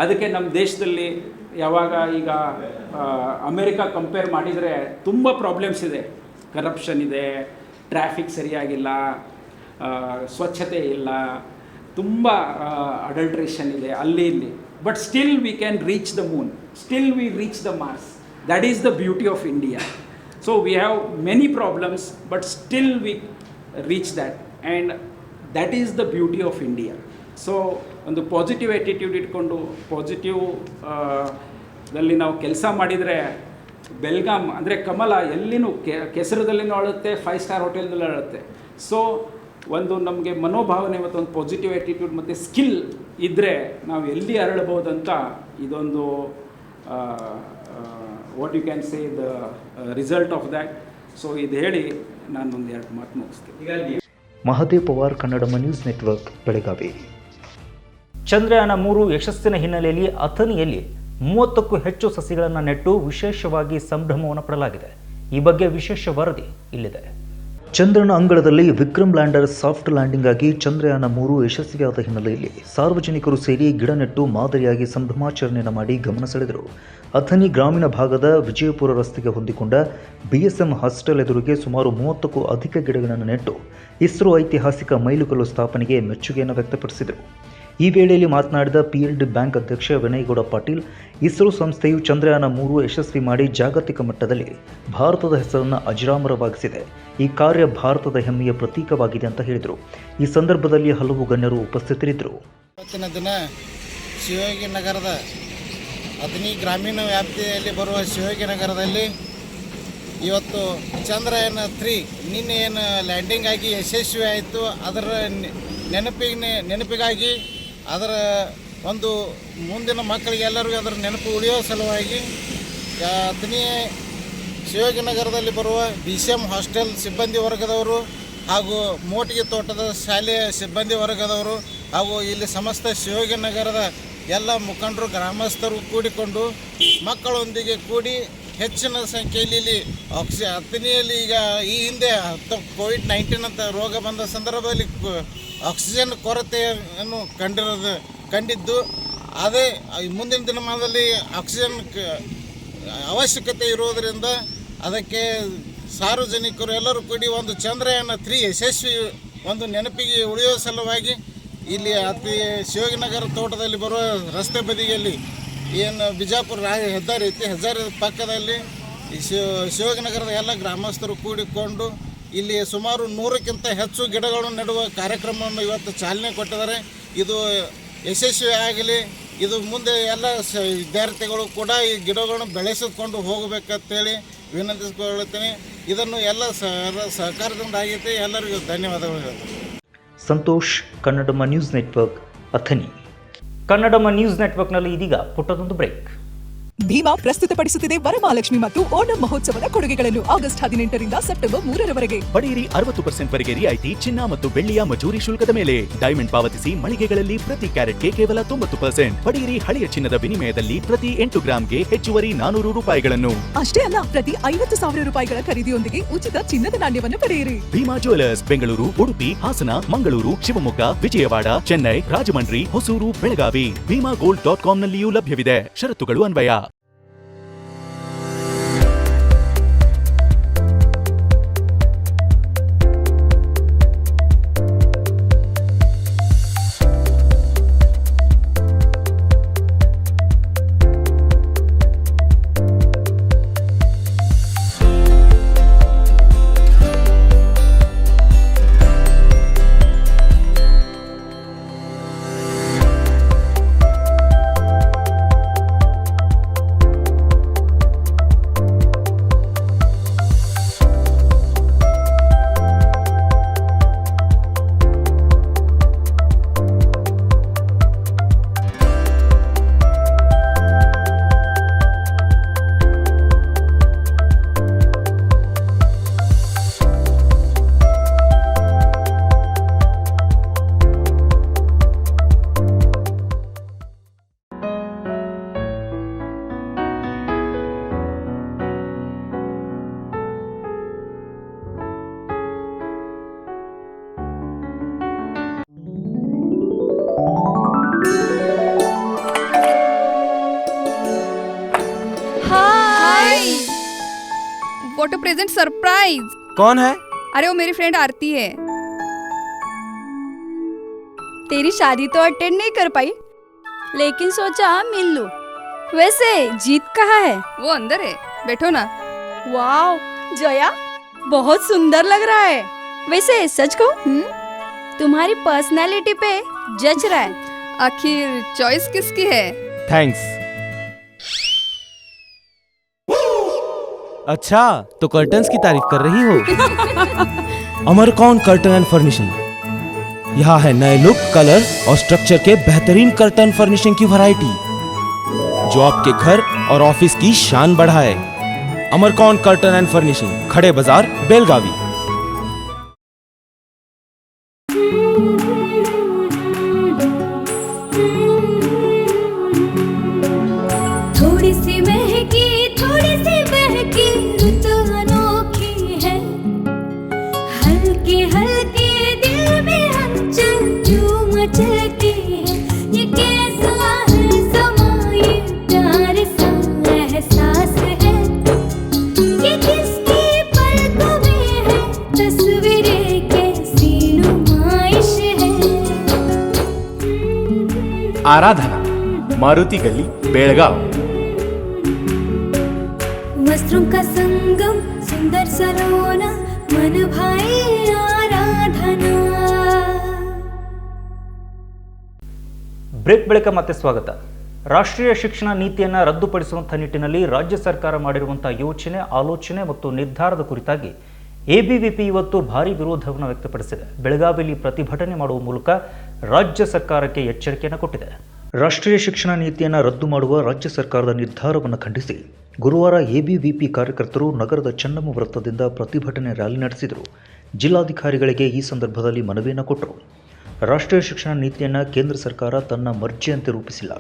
ಅದಕ್ಕೆ ನಮ್ಮ ದೇಶದಲ್ಲಿ ಯಾವಾಗ ಈಗ ಅಮೇರಿಕಾ ಕಂಪೇರ್ ಮಾಡಿದರೆ ತುಂಬ ಪ್ರಾಬ್ಲಮ್ಸ್ ಇದೆ. ಕರಪ್ಷನ್ ಇದೆ, ಟ್ರಾಫಿಕ್ ಸರಿಯಾಗಿಲ್ಲ, ಸ್ವಚ್ಛತೆ ಇಲ್ಲ, ತುಂಬ ಅಡಲ್ಟ್ರೇಷನ್ ಇದೆ ಅಲ್ಲಿ ಇಲ್ಲಿ. But still we can reach the moon, still we reach the Mars. That is the beauty of India. So we have many problems but still we reach that, and that is the beauty of India. So ಒಂದು positive attitude ಇಟ್ಕೊಂಡು positive ದಲ್ಲಿ ನಾವು ಕೆಲಸ ಮಾಡಿದರೆ ಬೆಲ್ಗಾಮ್ ಅಂದರೆ ಕಮಲ ಎಲ್ಲಿನೂ ಕೆಸರದಲ್ಲಿನೂ ಅಳುತ್ತೆ, 5 star ಹೋಟೆಲ್ನಲ್ಲೂ ಅಳುತ್ತೆ. So ಒಂದು ನಮಗೆ ಮನೋಭಾವನೆ ಮತ್ತು ಒಂದು ಪಾಸಿಟಿವ್ ಆ್ಯಟಿಟ್ಯೂಡ್ ಮತ್ತು ಸ್ಕಿಲ್ ಇದ್ದರೆ ನಾವು ಎಲ್ಲಿ ಅರಳಬಹುದಂತ ಇದೊಂದು what you can say the result of that. So ಇದು ಹೇಳಿ ನಾನು ಒಂದು 2 ಮಾತು ಮುಗಿಸ್ತೀನಿ. Mahadev Pawar, Kannadama news network, Belagavi. ಚಂದ್ರಯಾನ 3 ಯಶಸ್ಸಿನ ಹಿನ್ನೆಲೆಯಲ್ಲಿ ಅಥಣಿಯಲ್ಲಿ 30ಕ್ಕೂ ಹೆಚ್ಚು ಸಸಿಗಳನ್ನು ನೆಟ್ಟು ವಿಶೇಷವಾಗಿ ಸಂಭ್ರಮವನ್ನು ಪಡಲಾಗಿದೆ. ಈ ಬಗ್ಗೆ ವಿಶೇಷ ವರದಿ ಇಲ್ಲಿದೆ. ಚಂದ್ರನ ಅಂಗಳದಲ್ಲಿ ವಿಕ್ರಮ್ ಲ್ಯಾಂಡರ್ ಸಾಫ್ಟ್ ಲ್ಯಾಂಡಿಂಗ್ ಆಗಿ ಚಂದ್ರಯಾನ 3 ಯಶಸ್ವಿಯಾದ ಹಿನ್ನೆಲೆಯಲ್ಲಿ ಸಾರ್ವಜನಿಕರು ಸೇರಿ ಗಿಡ ನೆಟ್ಟು ಮಾದರಿಯಾಗಿ ಸಂಭ್ರಮಾಚರಣೆಯನ್ನು ಮಾಡಿ ಗಮನ ಸೆಳೆದರು. ಅಥಣಿ ಗ್ರಾಮೀಣ ಭಾಗದ ವಿಜಯಪುರ ರಸ್ತೆಗೆ ಹೊಂದಿಕೊಂಡ BSM ಹಾಸ್ಟೆಲ್ ಎದುರಿಗೆ ಸುಮಾರು 30ಕ್ಕೂ ಅಧಿಕ ಗಿಡಗಳನ್ನು ನೆಟ್ಟು ಇಸ್ರೋ ಐತಿಹಾಸಿಕ ಮೈಲುಗಲ್ಲು ಸ್ಥಾಪನೆಗೆ ಮೆಚ್ಚುಗೆಯನ್ನು ವ್ಯಕ್ತಪಡಿಸಿದರು. ಈ ವೇಳೆಯಲ್ಲಿ ಮಾತನಾಡಿದ PLD ಬ್ಯಾಂಕ್ ಅಧ್ಯಕ್ಷ ವಿನಯಗೌಡ ಪಾಟೀಲ್, ಇಸ್ರೋ ಸಂಸ್ಥೆಯು ಚಂದ್ರಯಾನ 3 ಯಶಸ್ವಿ ಮಾಡಿ ಜಾಗತಿಕ ಮಟ್ಟದಲ್ಲಿ ಭಾರತದ ಹೆಸರನ್ನು ಅಜರಾಮರವಾಗಿಸಿದೆ. ಈ ಕಾರ್ಯ ಭಾರತದ ಹೆಮ್ಮೆಯ ಪ್ರತೀಕವಾಗಿದೆ ಅಂತ ಹೇಳಿದರು. ಈ ಸಂದರ್ಭದಲ್ಲಿ ಹಲವು ಗಣ್ಯರು ಉಪಸ್ಥಿತರಿದ್ದರು. ಇವತ್ತಿನ ದಿನ ಶಿವಯೋಗಿ ನಗರದ ಅಥಣಿ ಗ್ರಾಮೀಣ ವ್ಯಾಪ್ತಿಯಲ್ಲಿ ಬರುವ ಶಿವಯೋಗಿ ನಗರದಲ್ಲಿ ಇವತ್ತು ಚಂದ್ರಯಾನ 3 ನಿನ್ನೆ ಏನು ಲ್ಯಾಂಡಿಂಗ್ ಆಗಿ ಯಶಸ್ವಿ ಆಯಿತು. ಅದರ ನೆನಪಿಗಾಗಿ ಅದರ ಒಂದು ಮುಂದಿನ ಮಕ್ಕಳಿಗೆ ಎಲ್ಲರಿಗೂ ಅದರ ನೆನಪು ಉಳಿಯೋ ಸಲುವಾಗಿ ಅಥಣಿ ಶಿವಯೋಗಿ ನಗರದಲ್ಲಿ ಬರುವ BCM ಹಾಸ್ಟೆಲ್ ಸಿಬ್ಬಂದಿ ವರ್ಗದವರು ಹಾಗೂ ಮೋಟಿಗೆ ತೋಟದ ಶಾಲೆಯ ಸಿಬ್ಬಂದಿ ವರ್ಗದವರು ಹಾಗೂ ಇಲ್ಲಿ ಸಮಸ್ತ ಶಿವಯೋಗಿ ನಗರದ ಎಲ್ಲ ಮುಖಂಡರು ಗ್ರಾಮಸ್ಥರು ಕೂಡಿಕೊಂಡು ಮಕ್ಕಳೊಂದಿಗೆ ಕೂಡಿ ಹೆಚ್ಚಿನ ಸಂಖ್ಯೆಯಲ್ಲಿ ಅಥಣಿಯಲ್ಲಿ ಈಗ ಈ ಹಿಂದೆ COVID-19 ಅಂತ ರೋಗ ಬಂದ ಸಂದರ್ಭದಲ್ಲಿ ಆಕ್ಸಿಜನ್ ಕೊರತೆಯನ್ನು ಕಂಡಿದ್ದು. ಅದೇ ಮುಂದಿನ ದಿನಮಾನದಲ್ಲಿ ಆಕ್ಸಿಜನ್ ಅವಶ್ಯಕತೆ ಇರುವುದರಿಂದ ಅದಕ್ಕೆ ಸಾರ್ವಜನಿಕರು ಎಲ್ಲರೂ ಕೂಡಿ ಒಂದು ಚಂದ್ರಯಾನ 3 ಯಶಸ್ವಿ ಒಂದು ನೆನಪಿಗೆ ಉಳಿಯುವ ಸಲುವಾಗಿ ಇಲ್ಲಿ ಶಿವಯೋಗಿ ನಗರ ತೋಟದಲ್ಲಿ ಬರುವ ರಸ್ತೆ ಬದಿಯಲ್ಲಿ ಏನು ಬಿಜಾಪುರ ಹೆದ್ದಾರಿ ಐತಿ, ಹೆದ್ದಾರಿ ಪಕ್ಕದಲ್ಲಿ ಶಿವಯೋಗಿ ನಗರದ ಎಲ್ಲ ಗ್ರಾಮಸ್ಥರು ಕೂಡಿಕೊಂಡು ಇಲ್ಲಿ ಸುಮಾರು 100ಕ್ಕಿಂತ ಹೆಚ್ಚು ಗಿಡಗಳನ್ನು ನೆಡುವ ಕಾರ್ಯಕ್ರಮವನ್ನು ಇವತ್ತು ಚಾಲನೆ ಕೊಟ್ಟಿದ್ದಾರೆ. ಇದು ಯಶಸ್ವಿ ಆಗಲಿ. ಇದು ಮುಂದೆ ಎಲ್ಲ ವಿದ್ಯಾರ್ಥಿಗಳು ಕೂಡ ಈ ಗಿಡಗಳನ್ನು ಬೆಳೆಸಿಕೊಂಡು ಹೋಗಬೇಕಂತೇಳಿ ವಿನಂತಿಸಿಕೊಳ್ಳುತ್ತೇನೆ. ಇದನ್ನು ಎಲ್ಲ ಸಹಕಾರದಿಂದ ಆಗೈತೆ. ಎಲ್ಲರಿಗೂ ಧನ್ಯವಾದಗಳು. Santosh, Kannadama news network, Athani. Kannadama news ನೆಟ್ವರ್ಕ್ನಲ್ಲಿ ಇದೀಗ ಪುಟ್ಟದೊಂದು ಬ್ರೇಕ್. ಭೀಮಾ ಪ್ರಸ್ತುತಪಡಿಸುತ್ತಿದೆ ವರಮಹಾಲಕ್ಷ್ಮಿ ಮತ್ತು ಓಣಂ ಮಹೋತ್ಸವದ ಕೊಡುಗೆಗಳನ್ನು ಆಗಸ್ಟ್ 18ರಿಂದ ಸೆಪ್ಟೆಂಬರ್ 3ರವರೆಗೆ ಪಡೆಯಿರಿ. 60% ವರೆಗೆ ರಿಯಾಯಿತಿ ಚಿನ್ನ ಮತ್ತು ಬೆಳ್ಳಿಯ ಮಜೂರಿ ಶುಲ್ಕದ ಮೇಲೆ. ಡೈಮಂಡ್ ಪಾವತಿಸಿ ಮಳಿಗೆಗಳಲ್ಲಿ ಪ್ರತಿ ಕ್ಯಾರೆಟ್ಗೆ ಕೇವಲ 90%. ಪಡೆಯಿರಿ. ಹಳೆಯ ಚಿನ್ನದ ವಿನಿಮಯದಲ್ಲಿ ಪ್ರತಿ 8 ಗ್ರಾಂಗೆ ಹೆಚ್ಚುವರಿ 400 ರೂಪಾಯಿಗಳನ್ನು. ಅಷ್ಟೇ ಅಲ್ಲ, ಪ್ರತಿ 50,000 ರೂಪಾಯಿಗಳ ಖರೀದಿಯೊಂದಿಗೆ ಉಚಿತ ಚಿನ್ನದ ನಾಣ್ಯವನ್ನು ಪಡೆಯಿರಿ. ಭೀಮಾ ಜ್ಯುವೆಲರ್ಸ್, ಬೆಂಗಳೂರು, ಉಡುಪಿ, ಹಾಸನ, ಮಂಗಳೂರು, ಶಿವಮೊಗ್ಗ, ವಿಜಯವಾಡ, ಚೆನ್ನೈ, ರಾಜಮಂಡ್ರಿ, ಹೊಸೂರು, ಬೆಳಗಾವಿ. ಭೀಮಾಗೋಲ್ಡ್.com ನಲ್ಲಿಯೂ ಲಭ್ಯವಿದೆ. ಷರತ್ತುಗಳು ಅನ್ವಯ. What a present surprise. कौन है? अरे वो मेरी फ्रेंड आरती है। तेरी शादी तो अटेंड नहीं कर पाई, लेकिन सोचा मिल लूं। वैसे जीत कहाँ है? वो अंदर है, बैठो ना। वाओ जया, बहुत सुंदर लग रहा है। वैसे सच कहूं, तुम्हारी पर्सनालिटी पे जच रहा है। आखिर चॉइस किसकी है? थैंक्स। अच्छा, तो कर्टन्स की तारीफ कर रही हो? अमरकौन कर्टन एंड फर्निशिंग। यहाँ है नए लुक, कलर और स्ट्रक्चर के बेहतरीन कर्टन फर्निशिंग की वैरायटी जो आपके घर और ऑफिस की शान बढ़ाए। अमरकौन कर्टन एंड फर्निशिंग, खड़े बाजार, बेलगावी। थोड़ी सी महकी, थोड़ी सी बहकी, रुत अनोखी है। हल्के हल्के दिल में हलचल जो मचलती है। ये कैसा है समा, ये प्यार सा एहसास है। ये किसकी पलकों में है, तस्वीरें कैसी नुमाइश है। आराधना, मारुति गली, बेलगाव। वस्त्रों का संगम, सुंदर सलोना, मन भाई आराधना। ಬ್ರೇಕ್ ಬಳಿಕ ಮತ್ತೆ ಸ್ವಾಗತ. ರಾಷ್ಟ್ರೀಯ ಶಿಕ್ಷಣ ನೀತಿಯನ್ನು ರದ್ದುಪಡಿಸುವಂಥ ನಿಟ್ಟಿನಲ್ಲಿ ರಾಜ್ಯ ಸರ್ಕಾರ ಮಾಡಿರುವಂಥ ಯೋಚನೆ, ಆಲೋಚನೆ ಮತ್ತು ನಿರ್ಧಾರದ ಕುರಿತಾಗಿ ಎಬಿವಿಪಿ ಇವತ್ತು ಭಾರೀ ವಿರೋಧವನ್ನು ವ್ಯಕ್ತಪಡಿಸಿದೆ. ಬೆಳಗಾವಿಯಲ್ಲಿ ಪ್ರತಿಭಟನೆ ಮಾಡುವ ಮೂಲಕ ರಾಜ್ಯ ಸರ್ಕಾರಕ್ಕೆ ಎಚ್ಚರಿಕೆಯನ್ನು ಕೊಟ್ಟಿದೆ. ರಾಷ್ಟ್ರೀಯ ಶಿಕ್ಷಣ ನೀತಿಯನ್ನು ರದ್ದು ಮಾಡುವ ರಾಜ್ಯ ಸರ್ಕಾರದ ನಿರ್ಧಾರವನ್ನು ಖಂಡಿಸಿ ಗುರುವಾರ ಎಬಿವಿಪಿ ಕಾರ್ಯಕರ್ತರು ನಗರದ ಚೆನ್ನಮ್ಮ ವೃತ್ತದಿಂದ ಪ್ರತಿಭಟನೆ ರ್ಯಾಲಿ ನಡೆಸಿದರು. ಜಿಲ್ಲಾಧಿಕಾರಿಗಳಿಗೆ ಈ ಸಂದರ್ಭದಲ್ಲಿ ಮನವಿಯನ್ನು ಕೊಟ್ಟರು. ರಾಷ್ಟ್ರೀಯ ಶಿಕ್ಷಣ ನೀತಿಯನ್ನು ಕೇಂದ್ರ ಸರ್ಕಾರ ತನ್ನ ಮರ್ಜಿಯಂತೆ ರೂಪಿಸಿಲ್ಲ.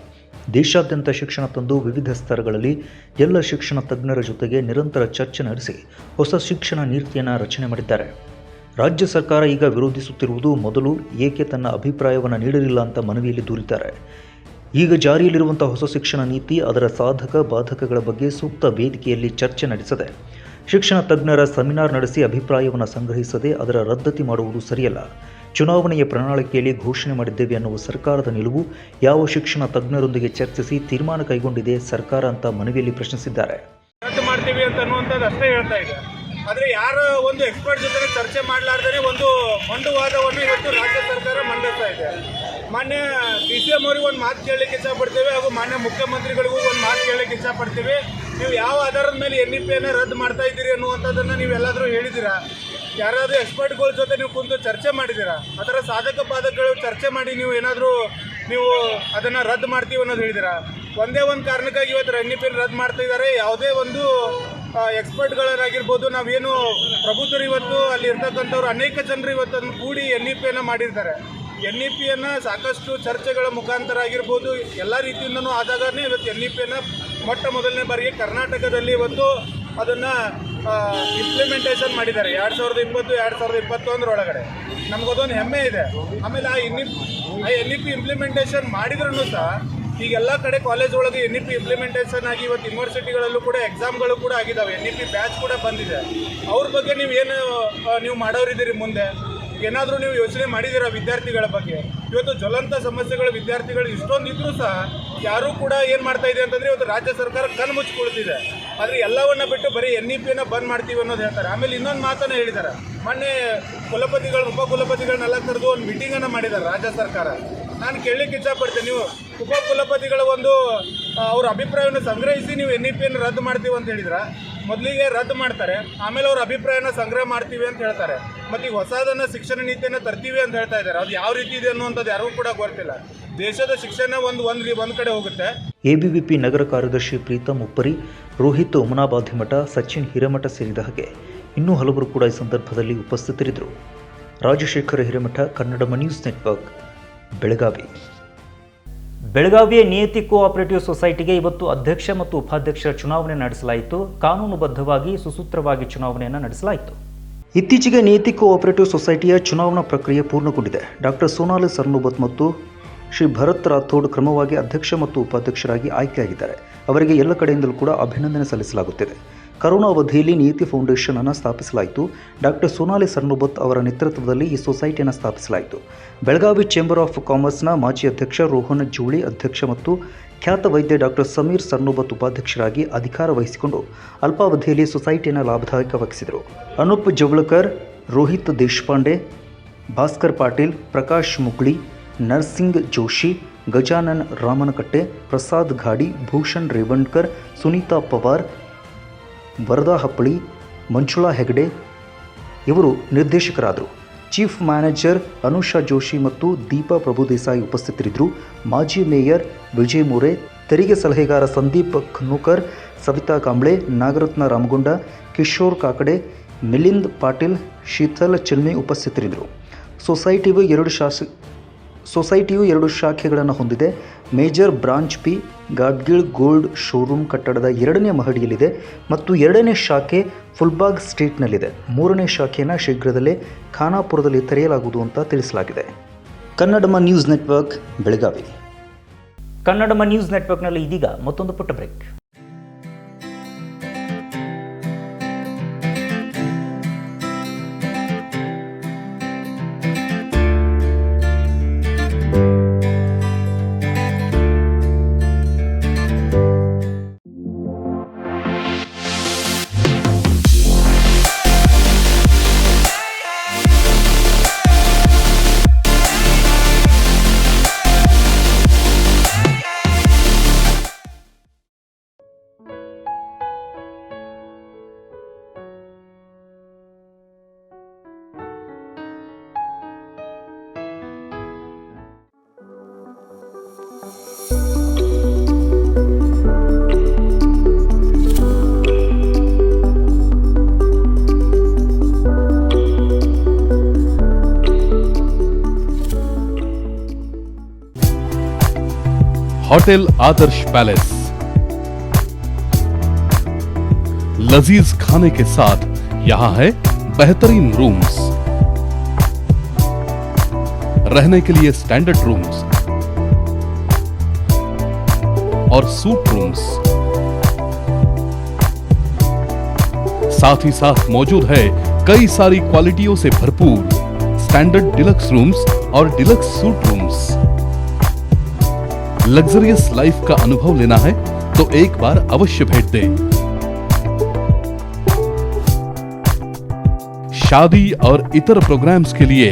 ದೇಶಾದ್ಯಂತ ಶಿಕ್ಷಣ ತಂದು ವಿವಿಧ ಸ್ತರಗಳಲ್ಲಿ ಎಲ್ಲ ಶಿಕ್ಷಣ ತಜ್ಞರ ಜೊತೆಗೆ ನಿರಂತರ ಚರ್ಚೆ ನಡೆಸಿ ಹೊಸ ಶಿಕ್ಷಣ ನೀತಿಯನ್ನು ರಚನೆ ಮಾಡಿದ್ದಾರೆ. ರಾಜ್ಯ ಸರ್ಕಾರ ಈಗ ವಿರೋಧಿಸುತ್ತಿರುವುದು ಮೊದಲು ಏಕೆ ತನ್ನ ಅಭಿಪ್ರಾಯವನ್ನು ನೀಡಲಿಲ್ಲ ಅಂತ ಮನವಿಯಲ್ಲಿ ದೂರಿದ್ದಾರೆ. ಈಗ ಜಾರಿಯಲ್ಲಿರುವಂಥ ಹೊಸ ಶಿಕ್ಷಣ ನೀತಿ, ಅದರ ಸಾಧಕ ಬಾಧಕಗಳ ಬಗ್ಗೆ ಸೂಕ್ತ ವೇದಿಕೆಯಲ್ಲಿ ಚರ್ಚೆ ನಡೆಸದೆ, ಶಿಕ್ಷಣ ತಜ್ಞರ ಸೆಮಿನಾರ್ ನಡೆಸಿ ಅಭಿಪ್ರಾಯವನ್ನು ಸಂಗ್ರಹಿಸದೆ ಅದರ ರದ್ದತಿ ಮಾಡುವುದು ಸರಿಯಲ್ಲ. ಚುನಾವಣೆಯ ಪ್ರಣಾಳಿಕೆಯಲ್ಲಿ ಘೋಷಣೆ ಮಾಡಿದ್ದೇವೆ ಅನ್ನುವ ಸರ್ಕಾರದ ನಿಲುವು ಯಾವ ಶಿಕ್ಷಣ ತಜ್ಞರೊಂದಿಗೆ ಚರ್ಚಿಸಿ ತೀರ್ಮಾನ ಕೈಗೊಂಡಿದೆ ಸರ್ಕಾರ ಅಂತ ಮನವಿಯಲ್ಲಿ ಪ್ರಶ್ನಿಸಿದ್ದಾರೆ. ರದ್ದು ಮಾಡ್ತೀವಿ ಅಂತ ಅನ್ನುವಂಥದ್ದು ಅಷ್ಟೇ ಹೇಳ್ತಾ ಇದೆ. ಆದರೆ ಯಾರ ಒಂದು ಎಕ್ಸ್ಪರ್ಟ್ ಜೊತೆ ಚರ್ಚೆ ಮಾಡಲಾರ್ದೇ ಒಂದು ಮಂಡುವಾದವನ್ನು ಇವತ್ತು ರಾಜ್ಯ ಸರ್ಕಾರ ಮಂಡಿಸ್ತಾ ಇದೆ. ಮಾನ್ಯ DCM ಅವರಿಗೆ ಒಂದು ಮಾತು ಕೇಳಲಿಕ್ಕೆ ಇಷ್ಟಪಡ್ತೇವೆ, ಹಾಗೂ ಮಾನ್ಯ ಮುಖ್ಯಮಂತ್ರಿಗಳಿಗೂ ಒಂದು ಮಾತು ಕೇಳಲಿಕ್ಕೆ ಇಷ್ಟಪಡ್ತೀವಿ. ನೀವು ಯಾವ ಆಧಾರದ ಮೇಲೆ NEP-ಯನ್ನು ರದ್ದು ಮಾಡ್ತಾ ಇದ್ದೀರಿ ಅನ್ನುವಂಥದ್ದನ್ನು ನೀವೆಲ್ಲಾದರೂ ಹೇಳಿದ್ದೀರಾ? ಯಾರಾದರೂ ಎಕ್ಸ್ಪರ್ಟ್ಗಳ ಜೊತೆ ನೀವು ಕುಂತು ಚರ್ಚೆ ಮಾಡಿದ್ದೀರಾ? ಅದರ ಸಾಧಕ ಬಾಧಕಗಳು ಚರ್ಚೆ ಮಾಡಿ ನೀವು ಅದನ್ನು ರದ್ದು ಮಾಡ್ತೀವಿ ಅನ್ನೋದು ಹೇಳಿದ್ದೀರಾ? ಒಂದೇ ಒಂದು ಕಾರಣಕ್ಕಾಗಿ ಇವತ್ತು NEP ರದ್ದು ಮಾಡ್ತಾ ಇದ್ದಾರೆ. ಯಾವುದೇ ಒಂದು ಎಕ್ಸ್ಪರ್ಟ್ಗಳಾಗಿರ್ಬೋದು, ನಾವೇನು ಪ್ರಬುದ್ಧರು ಇವತ್ತು ಅಲ್ಲಿ ಇರ್ತಕ್ಕಂಥವ್ರು ಅನೇಕ ಜನರು ಇವತ್ತನ್ನು ಕೂಡಿ NEP-ಯನ್ನು ಮಾಡಿರ್ತಾರೆ. NEP-ಯನ್ನು ಸಾಕಷ್ಟು ಚರ್ಚೆಗಳ ಮುಖಾಂತರ ಆಗಿರ್ಬೋದು, ಎಲ್ಲ ರೀತಿಯಿಂದನೂ ಆದಾಗನೇ ಇವತ್ತು NEP-ಯನ್ನು ಮೊಟ್ಟ ಮೊದಲನೇ ಬಾರಿಗೆ ಕರ್ನಾಟಕದಲ್ಲಿ ಇವತ್ತು ಅದನ್ನು ಇಂಪ್ಲಿಮೆಂಟೇಷನ್ ಮಾಡಿದ್ದಾರೆ 2020-2021 ಒಳಗಡೆ. ನಮಗದೊಂದು ಹೆಮ್ಮೆ ಇದೆ. ಆಮೇಲೆ ಆ NEP ಇಂಪ್ಲಿಮೆಂಟೇಷನ್ ಮಾಡಿದ್ರೂ ಸಹ ಈಗೆಲ್ಲ ಕಡೆ ಕಾಲೇಜ್ ಒಳಗೆ NEP ಇಂಪ್ಲಿಮೆಂಟೇಷನ್ ಆಗಿ ಇವತ್ತು ಯೂನಿವರ್ಸಿಟಿಗಳಲ್ಲೂ ಕೂಡ ಎಕ್ಸಾಮ್ಗಳು ಕೂಡ ಆಗಿದ್ದಾವೆ. NEP ಬ್ಯಾಚ್ ಕೂಡ ಬಂದಿದೆ. ಅವ್ರ ಬಗ್ಗೆ ನೀವು ಮಾಡೋರಿದ್ದೀರಿ ಮುಂದೆ ಏನಾದರೂ ನೀವು ಯೋಚನೆ ಮಾಡಿದ್ದೀರಾ ವಿದ್ಯಾರ್ಥಿಗಳ ಬಗ್ಗೆ? ಇವತ್ತು ಜ್ವಲಂತ ಸಮಸ್ಯೆಗಳು ವಿದ್ಯಾರ್ಥಿಗಳು ಇಷ್ಟೊಂದು ಇದ್ರೂ ಸಹ ಯಾರೂ ಕೂಡ ಏನು ಮಾಡ್ತಾ ಇದೆ ಅಂತಂದರೆ ಇವತ್ತು ರಾಜ್ಯ ಸರ್ಕಾರ ಕಣ್ಣು ಮುಚ್ಚಿಕೊಳ್ತಿದೆ. ಆದರೆ ಎಲ್ಲವನ್ನ ಬಿಟ್ಟು ಬರೀ NEP-ಯನ್ನು ಬಂದ್ ಮಾಡ್ತೀವಿ ಅನ್ನೋದು ಹೇಳ್ತಾರೆ. ಆಮೇಲೆ ಇನ್ನೊಂದು ಮಾತನ್ನು ಹೇಳಿದ್ದಾರೆ. ಮೊನ್ನೆ ಉಪಕುಲಪತಿಗಳನ್ನೆಲ್ಲ ಕರೆದು ಒಂದು ಮೀಟಿಂಗನ್ನು ಮಾಡಿದ್ದಾರೆ ರಾಜ್ಯ ಸರ್ಕಾರ. ನಾನು ಕೇಳಲಿಕ್ಕೆ ಇಷ್ಟಪಡ್ತೇನೆ, ನೀವು ಉಪಕುಲಪತಿಗಳ ಒಂದು ಅವ್ರ ಅಭಿಪ್ರಾಯವನ್ನು ಸಂಗ್ರಹಿಸಿ ನೀವು NEP-ಯನ್ನು ರದ್ದು ಮಾಡ್ತೀವಿ ಅಂತ ಹೇಳಿದ್ರೆ, ಮೊದಲಿಗೆ ರದ್ದು ಮಾಡ್ತಾರೆ, ಆಮೇಲೆ ಅವ್ರ ಅಭಿಪ್ರಾಯನ ಸಂಗ್ರಹ ಮಾಡ್ತೀವಿ ಅಂತ ಹೇಳ್ತಾರೆ. ಮತ್ತು ಈಗ ಹೊಸದನ್ನು ಶಿಕ್ಷಣ ನೀತಿಯನ್ನು ತರ್ತೀವಿ ಅಂತ ಹೇಳ್ತಾ ಇದ್ದಾರೆ. ಅದು ಯಾವ ರೀತಿ ಇದೆ ಅನ್ನುವಂಥದ್ದು ಯಾರಿಗೂ ಕೂಡ ಗೊತ್ತಿಲ್ಲ. ದೇಶದ ಶಿಕ್ಷಣ ಒಂದು ಕಡೆ ಹೋಗುತ್ತೆ. ಎಬಿವಿಪಿ ನಗರ ಕಾರ್ಯದರ್ಶಿ ಪ್ರೀತಮ್ ಉಪ್ಪರಿ, ರೋಹಿತ್ ಉಮನಾಬಾಧಿಮಠ, ಸಚಿನ್ ಹಿರೇಮಠ ಸೇರಿದ ಹಾಗೆ ಇನ್ನೂ ಹಲವರು ಕೂಡ ಈ ಸಂದರ್ಭದಲ್ಲಿ ಉಪಸ್ಥಿತರಿದ್ದರು. Rajashekhar Hiremath, Kannada news network, Belagavi. ಬೆಳಗಾವಿಯ ನಿಯತಿ ಕೋಆಪರೇಟಿವ್ ಸೊಸೈಟಿಗೆ ಇವತ್ತು ಅಧ್ಯಕ್ಷ ಮತ್ತು ಉಪಾಧ್ಯಕ್ಷರ ಚುನಾವಣೆ ನಡೆಸಲಾಯಿತು. ಕಾನೂನುಬದ್ಧವಾಗಿ ಸುಸೂತ್ರವಾಗಿ ಚುನಾವಣೆಯನ್ನು ನಡೆಸಲಾಯಿತು. ಇತ್ತೀಚೆಗೆ ನಿಯತಿ ಕೋಆಪರೇಟಿವ್ ಸೊಸೈಟಿಯ ಚುನಾವಣಾ ಪ್ರಕ್ರಿಯೆ ಪೂರ್ಣಗೊಂಡಿದೆ. ಡಾಕ್ಟರ್ ಸೋನಾಲಿ ಸರ್ನೋಬತ್ ಮತ್ತು ಶ್ರೀ ಭರತ್ ರಾಥೋಡ್ ಕ್ರಮವಾಗಿ ಅಧ್ಯಕ್ಷ ಮತ್ತು ಉಪಾಧ್ಯಕ್ಷರಾಗಿ ಆಯ್ಕೆಯಾಗಿದ್ದಾರೆ. ಅವರಿಗೆ ಎಲ್ಲ ಕಡೆಯಿಂದಲೂ ಕೂಡ ಅಭಿನಂದನೆ ಸಲ್ಲಿಸಲಾಗುತ್ತಿದೆ. ಕರೋನಾ ಅವಧಿಯಲ್ಲಿ ನೀತಿ ಫೌಂಡೇಶನ್ ಅನ್ನು ಸ್ಥಾಪಿಸಲಾಯಿತು. ಡಾಕ್ಟರ್ ಸೋನಾಲಿ ಸರ್ನೋಬತ್ ಅವರ ನೇತೃತ್ವದಲ್ಲಿ ಈ ಸೊಸೈಟಿಯನ್ನು ಸ್ಥಾಪಿಸಲಾಯಿತು. ಬೆಳಗಾವಿ ಚೇಂಬರ್ ಆಫ್ ಕಾಮರ್ಸ್ನ ಮಾಜಿ ಅಧ್ಯಕ್ಷ ರೋಹನ್ ಜೋಳಿ ಅಧ್ಯಕ್ಷ ಮತ್ತು ಖ್ಯಾತ ವೈದ್ಯ ಡಾಕ್ಟರ್ ಸಮೀರ್ ಸರ್ನೋಬತ್ ಉಪಾಧ್ಯಕ್ಷರಾಗಿ ಅಧಿಕಾರ ವಹಿಸಿಕೊಂಡು ಅಲ್ಪಾವಧಿಯಲ್ಲಿ ಸೊಸೈಟಿಯನ್ನು ಲಾಭದಾಯಕವಾಗಿಸಿದರು. ಅನೂಪ್ ಜವಳಕರ್, ರೋಹಿತ್ ದೇಶಪಾಂಡೆ, ಭಾಸ್ಕರ್ ಪಾಟೀಲ್, ಪ್ರಕಾಶ್ ಮುಗ್ಳಿ, ನರ್ಸಿಂಗ್ ಜೋಶಿ, ಗಜಾನನ್ ರಾಮನಕಟ್ಟೆ, ಪ್ರಸಾದ್ ಘಾಡಿ, ಭೂಷಣ್ ರೇವಣ್ಕರ್, ಸುನೀತಾ ಪವಾರ್, ವರದಾ ಹಪ್ಪಳಿ, ಮಂಜುಳಾ ಹೆಗಡೆ ಇವರು ನಿರ್ದೇಶಕರಾದರು. ಚೀಫ್ ಮ್ಯಾನೇಜರ್ ಅನುಷಾ ಜೋಶಿ ಮತ್ತು ದೀಪಾ ಪ್ರಭುದೇಸಾಯಿ ಉಪಸ್ಥಿತರಿದ್ದರು. ಮಾಜಿ ಮೇಯರ್ ವಿಜಯ್ ಮೋರೆ, ತೆರಿಗೆ ಸಲಹೆಗಾರ ಸಂದೀಪ್ ಖನ್ನೂಕರ್, ಸವಿತಾ ಕಾಂಬ್ಳೆ, ನಾಗರತ್ನ ರಾಮಗೊಂಡ, ಕಿಶೋರ್ ಕಾಕಡೆ, ಮಿಲಿಂದ್ ಪಾಟೀಲ್, ಶೀತಲ್ ಚಿಲ್ಮೆ ಉಪಸ್ಥಿತರಿದ್ದರು. ಸೊಸೈಟಿಯು 2 ಶಾಖೆಗಳನ್ನು ಹೊಂದಿದೆ. Major branch P Gadgil gold showroom ಕಟ್ಟಡದ 2ನೇ ಮಹಡಿಯಲ್ಲಿದೆ ಮತ್ತು 2ನೇ ಶಾಖೆ ಫುಲ್ಬಾಗ್ ಸ್ಟ್ರೀಟ್ನಲ್ಲಿದೆ. 3ನೇ ಶಾಖೆಯನ್ನು ಶೀಘ್ರದಲ್ಲೇ ಖಾನಾಪುರದಲ್ಲಿ ತೆರೆಯಲಾಗುವುದು ಅಂತ ತಿಳಿಸಲಾಗಿದೆ. ಕನ್ನಡಮ ನ್ಯೂಸ್ ನೆಟ್ವರ್ಕ್, ಬೆಳಗಾವಿ. ಕನ್ನಡಮ ನ್ಯೂಸ್ ನೆಟ್ವರ್ಕ್ನಲ್ಲಿ ಇದೀಗ ಮತ್ತೊಂದು ಪುಟ್ಟ ಬ್ರೇಕ್. होटल आदर्श पैलेस लजीज खाने के साथ यहाँ है बेहतरीन रूम्स, रहने के लिए स्टैंडर्ड रूम्स और सूट रूम्स, साथ ही साथ मौजूद है कई सारी क्वालिटियों से भरपूर स्टैंडर्ड डिलक्स रूम्स और deluxe suit rooms. Luxurious life का अनुभव लेना है तो एक बार अवश्य भेंट दें। शादी और इतर प्रोग्राम्स के लिए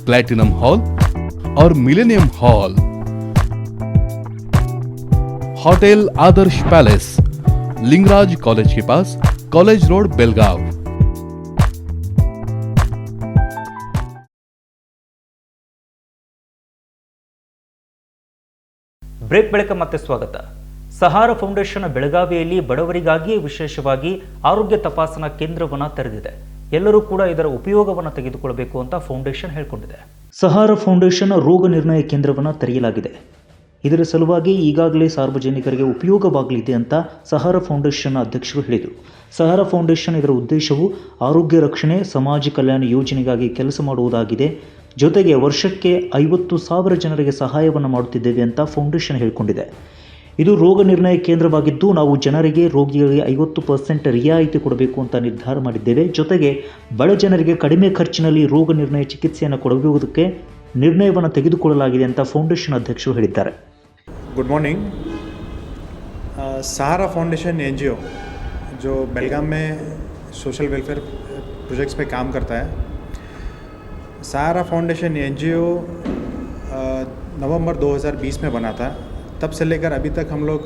प्लैटिनम हॉल और मिलेनियम हॉल। होटल आदर्श पैलेस, लिंगराज कॉलेज के पास, कॉलेज रोड, बेलगाव। ಬ್ರೇಕ್ ಬಳಿಕ ಮತ್ತೆ ಸ್ವಾಗತ. ಸಹಾರ ಫೌಂಡೇಶನ್ ಬೆಳಗಾವಿಯಲ್ಲಿ ಬಡವರಿಗಾಗಿಯೇ ವಿಶೇಷವಾಗಿ ಆರೋಗ್ಯ ತಪಾಸಣಾ ಕೇಂದ್ರವನ್ನು ತೆರೆದಿದೆ. ಎಲ್ಲರೂ ಕೂಡ ಇದರ ಉಪಯೋಗವನ್ನು ತೆಗೆದುಕೊಳ್ಳಬೇಕು ಅಂತ ಫೌಂಡೇಶನ್ ಹೇಳಿಕೊಂಡಿದೆ. ಸಹಾರ ಫೌಂಡೇಶನ್ ರೋಗ ನಿರ್ಣಯ ಕೇಂದ್ರವನ್ನು ತೆರೆಯಲಾಗಿದೆ. ಇದರ ಸಲುವಾಗಿ ಈಗಾಗಲೇ ಸಾರ್ವಜನಿಕರಿಗೆ ಉಪಯೋಗವಾಗಲಿದೆ ಅಂತ ಸಹಾರ ಫೌಂಡೇಶನ್ ಅಧ್ಯಕ್ಷರು ಹೇಳಿದರು. ಸಹಾರ ಫೌಂಡೇಶನ್ ಇದರ ಉದ್ದೇಶವು ಆರೋಗ್ಯ ರಕ್ಷಣೆ, ಸಮಾಜ ಕಲ್ಯಾಣ ಯೋಜನೆಗಾಗಿ ಕೆಲಸ ಮಾಡುವುದಾಗಿದೆ. ಜೊತೆಗೆ ವರ್ಷಕ್ಕೆ 50,000 ಜನರಿಗೆ ಸಹಾಯವನ್ನು ಮಾಡುತ್ತಿದ್ದೇವೆ ಅಂತ ಫೌಂಡೇಶನ್ ಹೇಳಿಕೊಂಡಿದೆ. ಇದು ರೋಗ ನಿರ್ಣಯ ಕೇಂದ್ರವಾಗಿದ್ದು ನಾವು ಜನರಿಗೆ, ರೋಗಿಗಳಿಗೆ 50% ರಿಯಾಯಿತಿ ಕೊಡಬೇಕು ಅಂತ ನಿರ್ಧಾರ ಮಾಡಿದ್ದೇವೆ. ಜೊತೆಗೆ ಬಡ ಜನರಿಗೆ ಕಡಿಮೆ ಖರ್ಚಿನಲ್ಲಿ ರೋಗ ನಿರ್ಣಯ ಚಿಕಿತ್ಸೆಯನ್ನು ಕೊಡುವುದಕ್ಕೆ ನಿರ್ಣಯವನ್ನು ತೆಗೆದುಕೊಳ್ಳಲಾಗಿದೆ ಅಂತ ಫೌಂಡೇಶನ್ ಅಧ್ಯಕ್ಷರು ಹೇಳಿದ್ದಾರೆ. Good morning. Sahara foundation NGO जो बेलगाम में सोशल वेलफेयर प्रोजेक्ट्स पे काम करता है। सहारा फाउंडेशन NGO नवंबर 2020 में बना था। तब से लेकर अभी तक हम लोग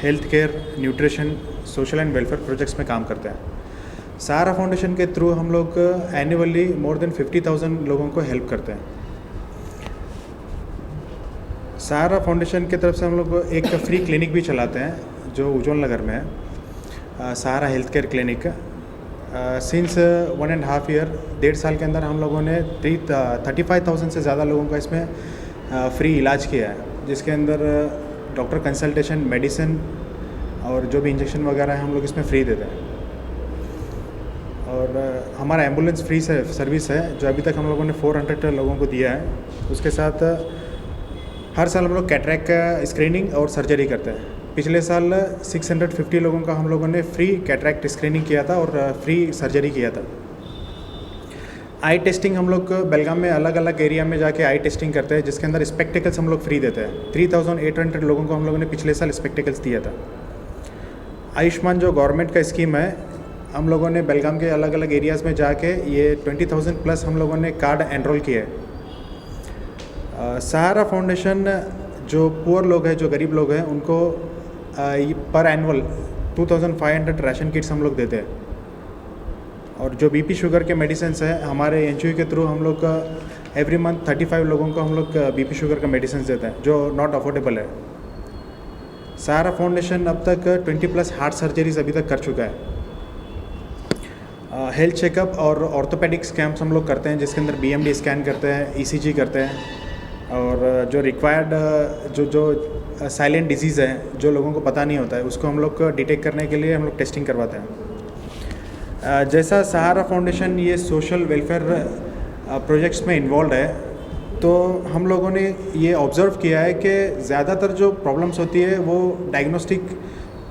health care, nutrition, social and welfare projects में काम करते हैं। सहारा फाउंडेशन के थ्रू हम लोग एनुअली मोर देन 50,000 लोगों को हेल्प करते हैं। सहारा फाउंडेशन की तरफ से हम लोग एक फ्री क्लिनिक भी चलाते हैं जो उज्जवल नगर में है, Sahara health care clinic. Since 1.5 year, 1.5 साल के अंदर हम लोगों ने 35,000 से ज़्यादा लोगों का इसमें फ्री इलाज किया है, जिसके अंदर डॉक्टर कंसल्टेशन, मेडिसिन और जो भी इंजेक्शन वगैरह है हम लोग इसमें फ्री देते हैं। और हमारा एम्बुलेंस फ्री सर्विस है जो अभी तक हम लोगों ने 400 लोगों को दिया है। उसके साथ हर साल हम लोग कैटरैक्ट का स्क्रीनिंग और सर्जरी करते हैं। पिछले साल 650 लोगों का हम लोगों ने फ्री कैटरैक्ट स्क्रीनिंग किया था और फ्री सर्जरी किया था। आई टेस्टिंग हम लोग बेलगाम में अलग अलग एरिया में जाके आई टेस्टिंग करते हैं, जिसके अंदर स्पेक्टिकल्स हम लोग फ्री देते हैं। 3,800 लोगों को हम लोगों ने पिछले साल स्पेक्टिकल्स दिया था। आयुष्मान जो गवर्नमेंट का स्कीम है, हम लोगों ने बेलगाम के अलग अलग एरियाज़ में जाके ये 20,000 प्लस हम लोगों ने कार्ड एनरोल किए। सहारा फाउंडेशन जो पुअर लोग हैं, जो गरीब लोग हैं, उनको पर एनुअल 2500 राशन किट्स हम लोग देते हैं। और जो बीपी शुगर के मेडिसिन है, हमारे एनजीओ के थ्रू हम लोग एवरी मंथ 35 लोगों को हम लोग बीपी शुगर का मेडिसिन देते हैं, जो नॉट अफोर्डेबल है। सहारा फाउंडेशन अब तक 20+ हार्ट सर्जरीज अभी तक कर चुका है। हेल्थ चेकअप और ऑर्थोपेडिक्स कैंप्स हम लोग करते हैं, जिसके अंदर BMD स्कैन करते हैं, ECG करते हैं, और जो रिक्वायर्ड जो साइलेंट डिजीज़ है, जो लोगों को पता नहीं होता है, उसको हम लोग डिटेक्ट करने के लिए हम लोग टेस्टिंग करवाते हैं। जैसा सहारा फाउंडेशन ये सोशल वेलफेयर प्रोजेक्ट्स में इन्वॉल्व है, तो हम लोगों ने ये ऑब्ज़र्व किया है कि ज़्यादातर जो प्रॉब्लम्स होती है वो डायग्नोस्टिक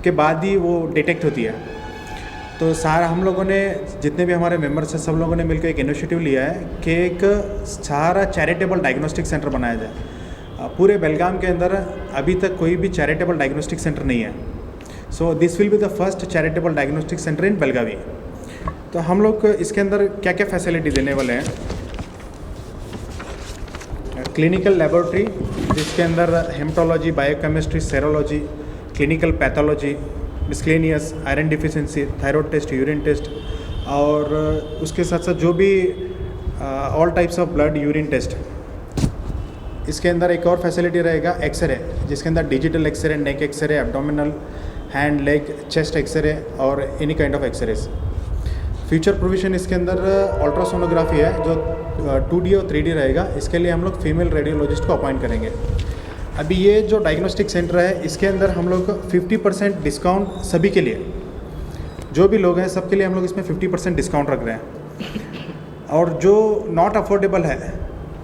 के बाद ही वो डिटेक्ट होती है। तो सारा हम लोगों ने, जितने भी हमारे मेंबर्स हैं, सब लोगों ने मिलकर एक इनिशिएटिव लिया है कि एक सहारा चैरिटेबल डायग्नोस्टिक सेंटर बनाया जाए। पूरे बेलगाम के अंदर अभी तक कोई भी चैरिटेबल डायग्नोस्टिक सेंटर नहीं है। So this will be the first charitable diagnostic centre in Belagavi. तो हम लोग इसके अंदर क्या क्या फैसिलिटी देने वाले हैं? क्लिनिकल लेबोरेटरी, जिसके अंदर haematology, biochemistry, serology, clinical pathology, miscellaneous, iron deficiency, thyroid test, urine test, और उसके साथ साथ जो भी all types of blood urine test. इसके अंदर एक और फैसिलिटी रहेगा एक्सरे, जिसके अंदर digital x-ray, neck x-ray, abdominal, hand, leg, chest x-ray और any kind of x-rays. Future provision इसके अंदर अल्ट्रासोनोग्राफी है, जो 2D और 3D रहेगा। इसके लिए हम लोग फीमेल रेडियोलॉजिस्ट को अपॉइंट करेंगे। अभी ये जो डायग्नोस्टिक सेंटर है, इसके अंदर हम लोग 50% डिस्काउंट सभी के लिए, जो भी लोग हैं सबके लिए हम लोग इसमें 50% डिस्काउंट रख रहे हैं। और जो नॉट अफोर्डेबल है,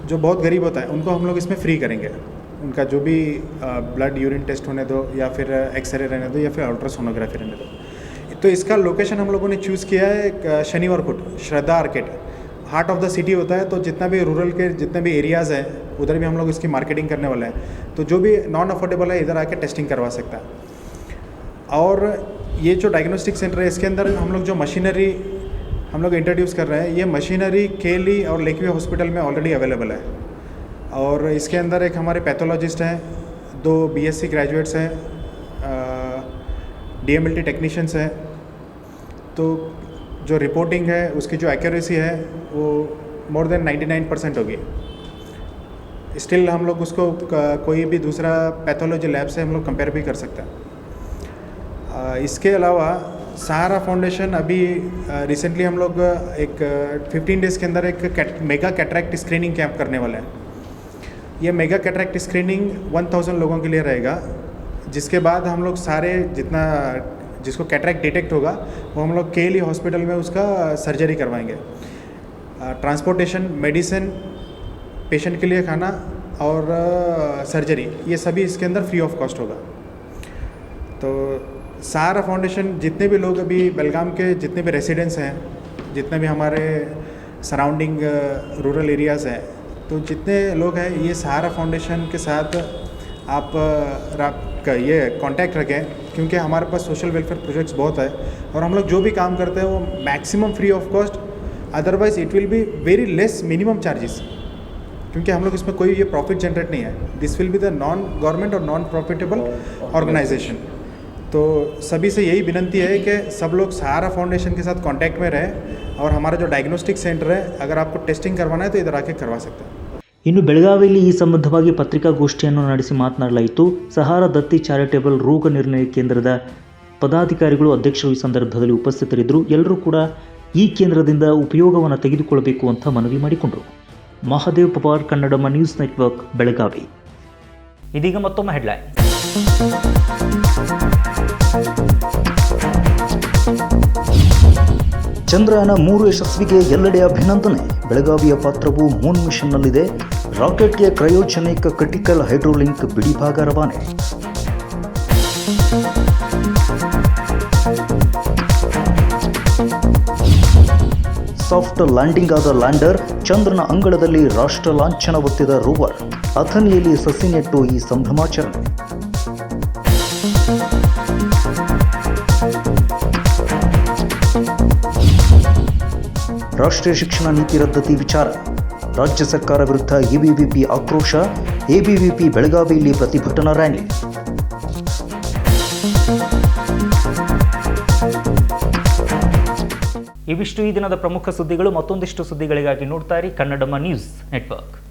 जो बहुत गरीब होता है, उनको हम लोग इसमें फ्री करेंगे। उनका जो भी ब्लड यूरिन टेस्ट होने दो, या फिर एक्सरे रहने दो, या फिर अल्ट्रासोनोग्राफी रहने दो। तो इसका लोकेशन हम लोगों ने चूज़ किया है Shaniwar Kot, Shraddha Arcade, heart of the city होता है। तो जितना भी रूरल के जितने भी एरियाज़ हैं, उधर भी हम लोग इसकी मार्केटिंग करने वाले हैं। तो जो भी नॉन अफोर्डेबल है, इधर आके टेस्टिंग करवा सकता है। और ये जो डायग्नोस्टिक सेंटर है, इसके अंदर हम लोग जो मशीनरी हम लोग इंट्रोड्यूस कर रहे हैं, ये मशीनरी केली और लेकवी हॉस्पिटल में ऑलरेडी अवेलेबल है। और इसके अंदर एक हमारे पैथोलॉजिस्ट हैं, 2 BSc ग्रेजुएट्स हैं, DMLT टेक्नीशियंस हैं। तो जो रिपोर्टिंग है, उसकी जो एक्यूरेसी है, वो मोर देन 99% होगी। स्टिल हम लोग उसको कोई भी दूसरा पैथोलॉजी लैब से हम लोग कंपेयर भी कर सकते हैं। इसके अलावा सहारा फाउंडेशन अभी रिसेंटली हम लोग एक 15 डेज़ के अंदर एक मेगा कैटरैक्ट स्क्रीनिंग कैंप करने वाले हैं। ये मेगा कैटरैक्ट स्क्रीनिंग 1000 लोगों के लिए रहेगा, जिसके बाद हम लोग सारे जिसको कैटरैक्ट डिटेक्ट होगा, वो हम लोग केली हॉस्पिटल में उसका सर्जरी करवाएंगे। ट्रांसपोर्टेशन, मेडिसिन, पेशेंट के लिए खाना और सर्जरी, ये सभी इसके अंदर फ्री ऑफ कॉस्ट होगा। तो सहारा फाउंडेशन, जितने भी लोग अभी बेलगाम के जितने भी रेसिडेंट्स हैं, जितने भी हमारे सराउंडिंग रूरल एरियाज़ हैं, तो जितने लोग हैं, ये सहारा फाउंडेशन के साथ आप ये कांटेक्ट रखें, क्योंकि हमारे पास सोशल वेलफेयर प्रोजेक्ट्स बहुत है और हम लोग जो भी काम करते हैं वो maximum free of cost, otherwise it will be very less minimum charges, क्योंकि हम लोग इसमें कोई ये प्रॉफिट जनरेट नहीं है। This will be the non government और नॉन प्रॉफिटेबल ऑर्गेनाइजेशन। तो सभी से यही विनती है कि सब लोग सहारा फाउंडेशन के साथ कांटेक्ट में रहें, और हमारा जो डायग्नोस्टिक सेंटर है, अगर आपको टेस्टिंग करवाना है तो इधर आके करवा सकते हैं। ಇನ್ನು ಬೆಳಗಾವಿಯಲ್ಲಿ ಈ ಸಂಬಂಧವಾಗಿ ಪತ್ರಿಕಾಗೋಷ್ಠಿಯನ್ನು ನಡೆಸಿ ಮಾತನಾಡಲಾಯಿತು. ಸಹಾರಾ ದತ್ತಿ ಚಾರಿಟೇಬಲ್ ರೋಗ ನಿರ್ಣಯ ಕೇಂದ್ರದ ಪದಾಧಿಕಾರಿಗಳು, ಅಧ್ಯಕ್ಷರು ಈ ಸಂದರ್ಭದಲ್ಲಿ ಉಪಸ್ಥಿತರಿದ್ದರು. ಎಲ್ಲರೂ ಕೂಡ ಈ ಕೇಂದ್ರದಿಂದ ಉಪಯೋಗವನ್ನು ತೆಗೆದುಕೊಳ್ಳಬೇಕು ಅಂತ ಮನವಿ ಮಾಡಿಕೊಂಡರು. Mahadev Pawar, Kannadama news network, Belagavi. ಇದೀಗ ಮತ್ತೊಮ್ಮೆ ಹೆಡ್ಲೈನ್. ಚಂದ್ರಯಾನ 3 ಯಶಸ್ವಿಗೆ ಎಲ್ಲೆಡೆ ಅಭಿನಂದನೆ. ಬೆಳಗಾವಿಯ ಪಾತ್ರವು ಮೂನ್ ಮಿಷನ್ನಲ್ಲಿದೆ. ರಾಕೆಟ್ಗೆ ಕ್ರಯೋಜೆನಿಕ್ ಕ್ರಿಟಿಕಲ್ ಹೈಡ್ರೋಲಿಂಕ್ ಬಿಡಿಭಾಗ ರವಾನೆ. ಸಾಫ್ಟ್ ಲ್ಯಾಂಡಿಂಗ್ ಆದ ಲ್ಯಾಂಡರ್. ಚಂದ್ರನ ಅಂಗಳದಲ್ಲಿ ರಾಷ್ಟ್ರ ಲಾಂಛನ ಒತ್ತಿದ ರೋವರ್. ಅಥಣಿಯಲ್ಲಿ ಸಸಿ ನೆಟ್ಟು ಈ ಸಂಭ್ರಮಾಚರಣೆ. ರಾಷ್ಟ್ರೀಯ ಶಿಕ್ಷಣ ನೀತಿ ರದ್ದತಿ ವಿಚಾರ. ರಾಜ್ಯ ಸರ್ಕಾರ ವಿರುದ್ಧ ಎಬಿವಿಪಿ ಆಕ್ರೋಶ. ಎಬಿವಿಪಿ ಬೆಳಗಾವಿಯಲ್ಲಿ ಪ್ರತಿಭಟನಾ ರ್ಯಾಲಿ. ಇವಿಷ್ಟು ಈ ದಿನದ ಪ್ರಮುಖ ಸುದ್ದಿಗಳು. ಮತ್ತೊಂದಿಷ್ಟು ಸುದ್ದಿಗಳಿಗಾಗಿ ನೋಡ್ತಾ ಇರಿ ಕನ್ನಡಮ್ಮ ನ್ಯೂಸ್ ನೆಟ್ವರ್ಕ್.